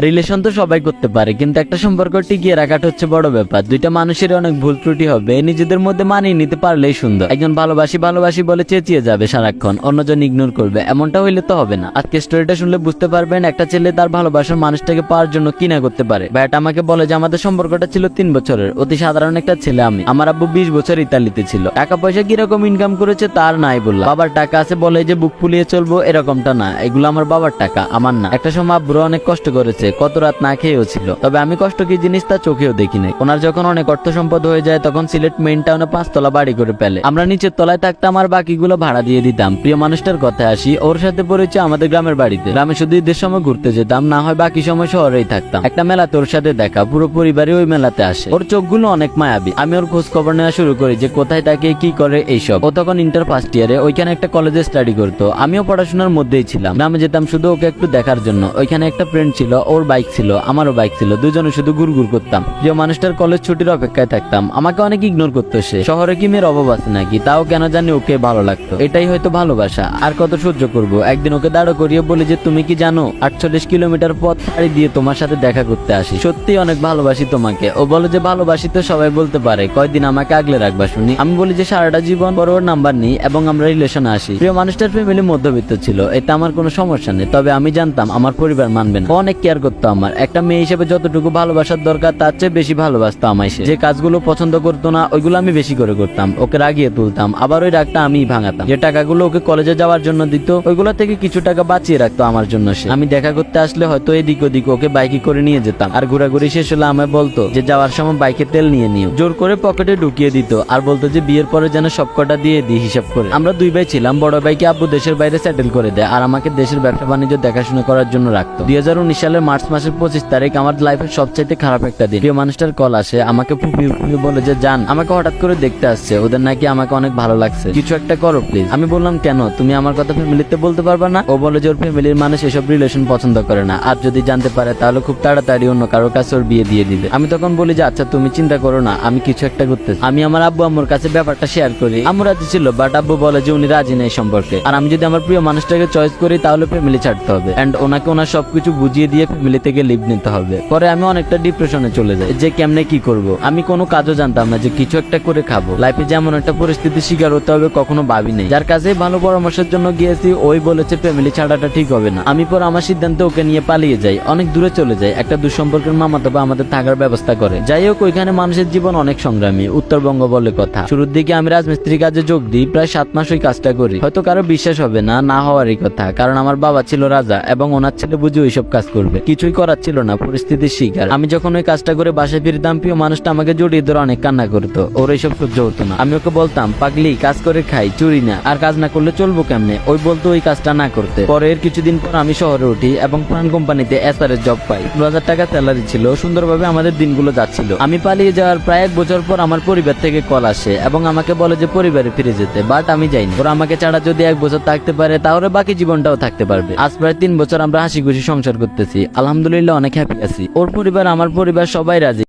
Relation তো সবাই করতে পারে, কিন্তু একটা সম্পর্ক টিকিয়ে রাখাটা হচ্ছে বড় ব্যাপার। দুইটা মানুষের অনেক ভুল ত্রুটি হবে, নিজেদের মধ্যে মানিয়ে নিতে পারলেই সুন্দর। একজন ভালোবাসি ভালোবাসি বলে চেঁচিয়ে যাবে সারাক্ষণ, অন্যজন ইগনোর করবে, এমনটা হইলে তো হবে না। আজকে স্টোরিটা শুনলে বুঝতে পারবেন একটা ছেলে তার ভালোবাসার মানুষটাকে পাওয়ার জন্য কি না করতে পারে। ভাইটা আমাকে বলে যে আমাদের সম্পর্কটা ছিল 3 বছরের, অতি সাধারণ একটা ছেলে আমি। আমার আব্বু 20 বছর ইতালিতে ছিল, টাকা পয়সা কিরকম ইনকাম করেছে তার নাই বললাম। বাবার টাকা আছে বলে যে বুক ফুলিয়ে চলবো এরকমটা না, এগুলো আমার বাবার টাকা, আমার না। একটা সময় আব্বুরা অনেক কষ্ট করেছে, কত রাত না খেয়েও ছিল, তবে আমি কষ্ট কি জিনিস তা চোখেও দেখি নাই। ওনার যখন অনেক অর্থ সম্পদ হয়ে যায় তখন সিলেট মেইন টাউনে 5 তলা বাড়ি করে ফেলে। আমরা নিচের তলায় থাকতাম আর বাকিগুলো ভাড়া দিয়ে দিতাম। প্রিয় মানুষটার কথায় আসি, ওর সাথে পরিচয় আমাদের গ্রামের বাড়িতে। গ্রামে শুধু ঈদের সময় ঘুরতে যেতাম, না হয় বাকি সময় শহরেই থাকতাম। একটা মেলাতে ওর সাথে দেখা, পুরো পরিবারই ওই মেলাতে আসে। ওর চোখগুলো অনেক মায়াবী। আমি ওর খোঁজ খবর নেওয়া শুরু করি যে কোথায় থাকে, কি করে, এইসব। ও তখন ইন্টার ফার্স্ট ইয়ারে, ওইখানে একটা কলেজে স্টাডি করতো। আমিও পড়াশোনার মধ্যেই ছিলাম। গ্রামে যেতাম শুধু ওকে একটু দেখার জন্য। ওইখানে একটা ফ্রেন্ড ছিল, ওর বাইক ছিল, আমারও বাইক ছিল, দুজনে শুধু ঘুরঘুর করতাম। প্রিয় মানুষটার কলেজ ছুটির অপেক্ষায় থাকতাম। আমাকে অনেক ইগনোর করতো সে। শহরে কি মেয়ের অভাব আছে নাকি? তাও কেন জানি ওকে ভালো লাগতো। এটাই হয়তো ভালোবাসা। আর কত সহ্য করব। একদিন ওকে দাঁড় করিয়ে বলি যে তুমি কি জানো 48 কিলোমিটার পথ পাড়ি দিয়ে তোমার সাথে দেখা করতে আসি, সত্যি অনেক ভালোবাসি তোমাকে। ও বলে যে ভালোবাসি তো সবাই বলতে পারে, কয়দিন আমাকে আগলে রাখবা শুনি। আমি বলি যে সারাটা জীবন পর ওর নাম্বার নিই এবং আমরা রিলেশনে আসি। প্রিয় মানুষটার ফ্যামিলি মধ্যবিত্ত ছিল, এটা আমার কোনো সমস্যা নেই, তবে আমি জানতাম আমার পরিবার মানবে না। ও অনেক কেয়ার করতো আমার। একটা মেয়ে হিসেবে যতটুকু ভালোবাসার দরকার তার চেয়ে বেশি ভালোবাসতো আমায় সে। যে কাজগুলো পছন্দ করতো না ওইগুলো আমি বেশি করে করতাম, ওকে রাগিয়ে তুলতাম, আবার ওই রাগটা আমিই ভাঙাতাম। যে টাকাগুলো ওকে কলেজে যাওয়ার জন্য দিত ওইগুলো থেকে কিছু টাকা বাঁচিয়ে রাখতো আমার জন্য সে। আমি দেখা করতে আসলে হয়তো এদিক ওদিক ওকে বাইকে করে নিয়ে যেতাম, আর ঘোরাঘুরি শেষ হলে আমায় বলতো যে যাওয়ার সময় বাইকে তেল নিয়ে নিও। জোর করে পকেটে ঢুকিয়ে দিত আর বলতো যে বিয়ের পরে যেন সব কটা দিয়ে দিই হিসাব করে। আমরা 2 ভাই ছিলাম, বড় ভাইকে আব্বু দেশের বাইরে সেটেল করে দেয় আর আমাকে দেশের ব্যবসা বাণিজ্য দেখাশোনা করার জন্য রাখতো। 2019 সালের মার্চ মাসের 25 তারিখ আমার লাইফের সবচাইতে খারাপ একটা দিন। প্রিয় মানুষটার কল আসে, আমাকে ফুপিয়ে ফুপিয়ে বলে যে জান আমাকে হঠাৎ করে দেখতে আসছে, ওদের নাকি আমাকে অনেক ভালো লাগছে, কিছু একটা করো প্লিজ। আমি বললাম কেন, তুমি আমার কথা ফ্যামিলিতে বলতে পারবা না? ও বলে যে ওর ফ্যামিলির মানুষ এসব রিলেশন পছন্দ করে না, আর যদি জানতে পারে তাহলে খুব তাড়াতাড়ি অন্য কারোর কাছে ওর বিয়ে দিয়ে দিবে। আমি তখন বলি যে আচ্ছা তুমি চিন্তা করো না, আমি কিছু একটা করতেছি। আমি আমার আব্বু আম্মুর কাছে ব্যাপারটা শেয়ার করি। আম্মু রাজি ছিল, বাট আব্বু বলে যে উনি রাজি নেই সম্পর্কে, আর আমি যদি আমার প্রিয় মানুষটাকে চয়েস করি তাহলে ফ্যামিলি ছাড়তে হবে এন্ড ওনাকে ওনার সবকিছু বুঝিয়ে দিয়ে ফ্যামিলি থেকে লিভ নিতে হবে। পরে আমি অনেকটা ডিপ্রেশনে চলে যাই যে কেমনে কি করব। আমি কোনো কাজও জানতাম না যে কিছু একটা করে খাবো। লাইফে যেমন একটা পরিস্থিতির শিকার হতে হবে কখনো ভাবি নেই। যার কাছে ভালো পরামর্শের জন্য গিয়েছি ওই বলেছে ফ্যামিলি ছাড়াটা ঠিক হবে না। আমি পরে আমার সিদ্ধান্তে ওকে নিয়ে পালিয়ে যাই, অনেক দূরে চলে যাই। একটা দুঃসম্পর্কের মামাতো ভাই আমাদের থাকার ব্যবস্থা করে। যাই হোক, ওইখানে মানুষের জীবন অনেক সংগ্রামী, উত্তরবঙ্গ বলে কথা। শুরুর দিকে আমি রাজমিস্ত্রি কাজে যোগ দিই, প্রায় 7 মাস ওই কাজটা করি। হয়তো কারো বিশ্বাস হবে না, না হওয়ারই কথা, কারণ আমার বাবা ছিল রাজা এবং ওনার ছেলে বুঝে ওইসব কাজ করবে। কিছুই করার ছিল না, পরিস্থিতির শিকার। আমি যখন ওই কাজটা করে বাসায় ফিরতাম প্রিয় মানুষটা আমাকে জড়িয়ে ধরে অনেক কান্না করতো। ওর এইসব সহ্য হতো না। আমি ওকে বলতাম পাগলি, কাজ করে খাই, চুরি না, আর কাজ না করলে চলবো কেমনে? ওই বলতো ওই কাজটা না করতে। পরের কিছুদিন পর আমি শহরে উঠি এবং প্রাণ কোম্পানিতে এসআর এর জব পাই। 2000 টাকা স্যালারি ছিল, সুন্দরভাবে আমাদের দিনগুলো যাচ্ছিল। আমি পালিয়ে যাওয়ার প্রায় 1 বছর পর আমার পরিবার থেকে কল আসে এবং আমাকে বলে যে পরিবারে ফিরে যেতে, বাট আমি যাইনি। ওরা আমাকে ছাড়া যদি 1 বছর থাকতে পারে তাহলে বাকি জীবনটাও থাকতে পারবে। আজ প্রায় 3 বছর আমরা হাসি খুশি সংসার করতেছি, আলহামদুলিল্লাহ অনেক হ্যাপি আছি। ওর পরিবার আমার পরিবার সবাই রাজি।